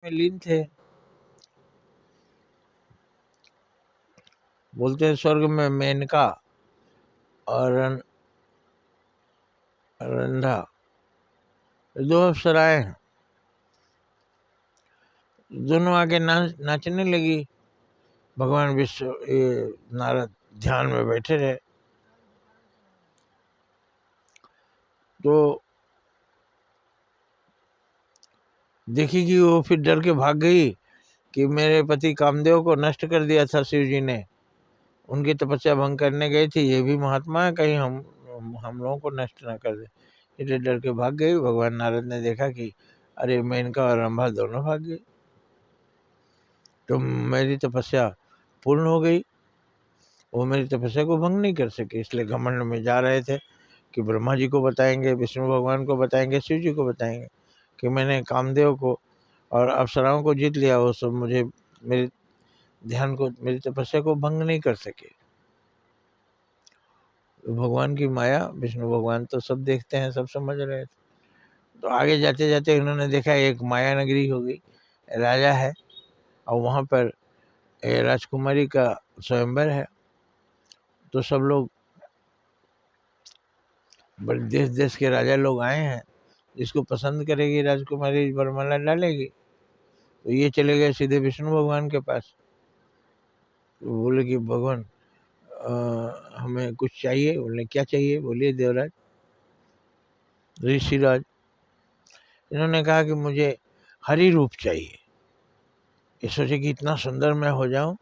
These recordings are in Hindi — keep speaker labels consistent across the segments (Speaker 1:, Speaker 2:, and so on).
Speaker 1: में लीन थे। बोलते हैं स्वर्ग में मेनका और रंधा दो अप्सराएं हैं, दोनों आगे नाचने लगी। भगवान नारद ध्यान में बैठे रहे। तो देखी कि वो फिर डर के भाग गई कि मेरे पति कामदेव को नष्ट कर दिया था शिव जी ने, उनकी तपस्या भंग करने गई थी, ये भी महात्मा है, कहीं हम लोगों को नष्ट ना कर दे, इसलिए डर के भाग गई। भगवान नारद ने देखा कि अरे मेनका और रंभा दोनों भाग गए, तो मेरी तपस्या पूर्ण हो गई। वो मेरी तपस्या को भंग नहीं कर सके, इसलिए घमंड में जा रहे थे कि ब्रह्मा जी को बताएंगे, विष्णु भगवान को बताएंगे, शिव जी को बताएंगे कि मैंने कामदेव को और अप्सराओं को जीत लिया। वो सब मुझे मेरे ध्यान को, मेरी तपस्या को भंग नहीं कर सके। भगवान की माया, विष्णु भगवान तो सब देखते हैं, सब समझ रहे थे। तो आगे जाते जाते उन्होंने देखा एक माया नगरी हो गई, राजा है और वहाँ पर राजकुमारी का स्वयंवर है। तो सब लोग, बड़े देश देश के राजा लोग आए हैं, जिसको पसंद करेगी राजकुमारी वरमाला डालेगी। तो ये चले गए सीधे विष्णु भगवान के पास। तो बोले कि भगवान हमें कुछ चाहिए। बोले क्या चाहिए? बोलिए देवराज, ऋषिराज। इन्होंने कहा कि मुझे हरि रूप चाहिए। ये सोचे कि इतना सुंदर मैं हो जाऊं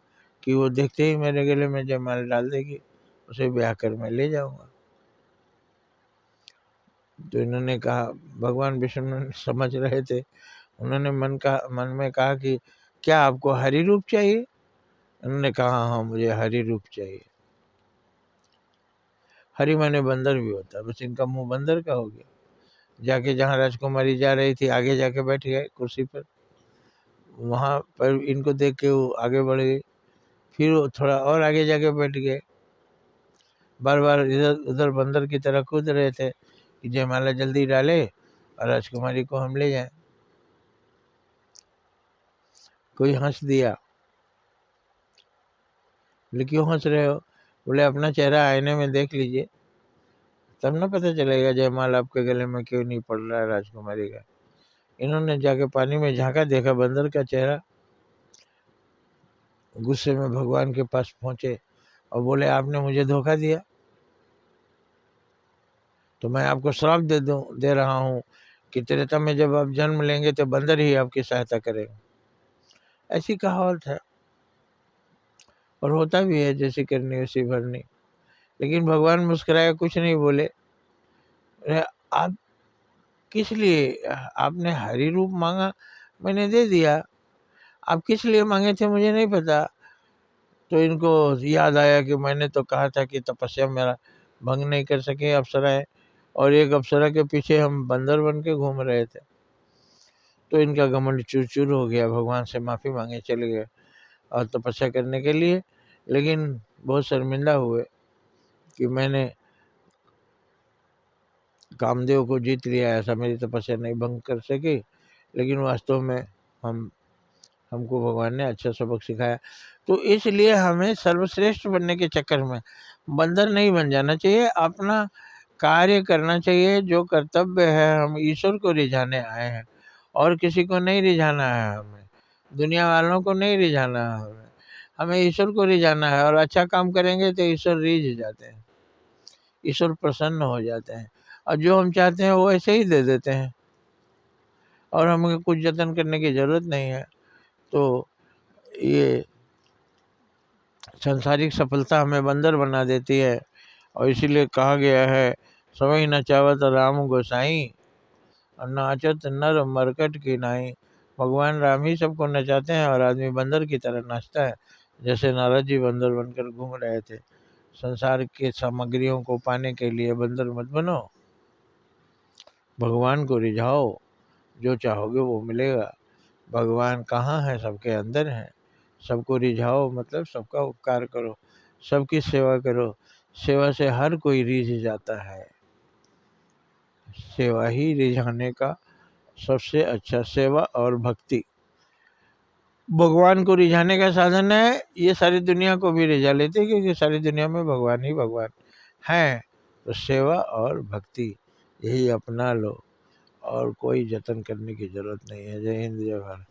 Speaker 1: कि वो देखते ही मेरे गले में जयमाला डाल देगी, उसे ब्याह कर मैं ले जाऊंगा। तो इन्होंने कहा, भगवान विष्णु समझ रहे थे, उन्होंने मन में कहा कि क्या आपको हरि रूप चाहिए? उन्होंने कहा हाँ मुझे हरि रूप चाहिए। हरि माने बंदर भी होता है, बस इनका मुंह बंदर का हो गया। जाके जहाँ राजकुमारी जा रही थी आगे जाके बैठ गए कुर्सी पर। वहां पर इनको देख के वो आगे बढ़ गई, फिर वो थोड़ा और आगे जाके बैठ गए। बार बार इधर उधर बंदर की तरह कूद रहे थे कि जयमाला जल्दी डाले और राजकुमारी को हम ले जाए। कोई हंस दिया। बोले क्यों हंस रहे हो? बोले अपना चेहरा आईने में देख लीजिए, तब ना पता चलेगा जयमाला आपके गले में क्यों नहीं पड़ रहा है राजकुमारी का। इन्होंने जाके पानी में झांका, देखा बंदर का चेहरा। गुस्से में भगवान के पास पहुंचे और बोले आपने मुझे धोखा दिया, तो मैं आपको श्राप दे रहा हूँ कि त्रेता में जब आप जन्म लेंगे तो बंदर ही आपकी सहायता करेगा। ऐसी कहावत है और होता भी है, जैसी करनी वैसी भरनी। लेकिन भगवान मुस्कुराए, कुछ नहीं बोले। अरे आप किस लिए, आपने हरि रूप मांगा, मैंने दे दिया। आप किस लिए मांगे थे मुझे नहीं पता। तो इनको याद आया कि मैंने तो कहा था कि तपस्या मेरा भंग नहीं कर सके अप्सराएं, और एक अप्सरा के पीछे हम बंदर बन के घूम रहे थे। तो इनका घमंड चूर चूर हो गया, भगवान से माफ़ी मांगे चले गए और तपस्या करने के लिए। लेकिन बहुत शर्मिंदा हुए कि मैंने कामदेव को जीत लिया, ऐसा मेरी तपस्या नहीं भंग कर सकी। लेकिन वास्तव में हमको भगवान ने अच्छा सबक सिखाया। तो इसलिए हमें सर्वश्रेष्ठ बनने के चक्कर में बंदर नहीं बन जाना चाहिए, अपना कार्य करना चाहिए। जो कर्तव्य है, हम ईश्वर को रिझाने आए हैं और किसी को नहीं रिझाना है, हमें दुनिया वालों को नहीं रिझाना है, हमें ईश्वर को रिझाना है। और अच्छा काम करेंगे तो ईश्वर रिझ जाते हैं, ईश्वर प्रसन्न हो जाते हैं और जो हम चाहते हैं वो ऐसे ही दे देते हैं और हमें कुछ जतन करने की ज़रूरत नहीं है। तो ये सांसारिक सफलता हमें बंदर बना देती है और इसीलिए कहा गया है, सवई नचावत राम गोसाई और नाचत नर मरकट की नाई। भगवान राम ही सबको नचाते हैं और आदमी बंदर की तरह नाचता है। जैसे नारद जी बंदर बनकर घूम रहे थे। संसार के सामग्रियों को पाने के लिए बंदर मत बनो, भगवान को रिझाओ, जो चाहोगे वो मिलेगा। भगवान कहाँ है? सबके अंदर है। सबको रिझाओ मतलब सबका उपकार करो, सबकी सेवा करो। सेवा से हर कोई रिझ जाता है। सेवा ही रिझाने का सबसे अच्छा, सेवा और भक्ति भगवान को रिझाने का साधन है, ये सारी दुनिया को भी रिझा लेते हैं, क्योंकि सारी दुनिया में भगवान ही भगवान हैं। तो सेवा और भक्ति यही अपना लो, और कोई जतन करने की ज़रूरत नहीं है। जय हिंद, जय भारत।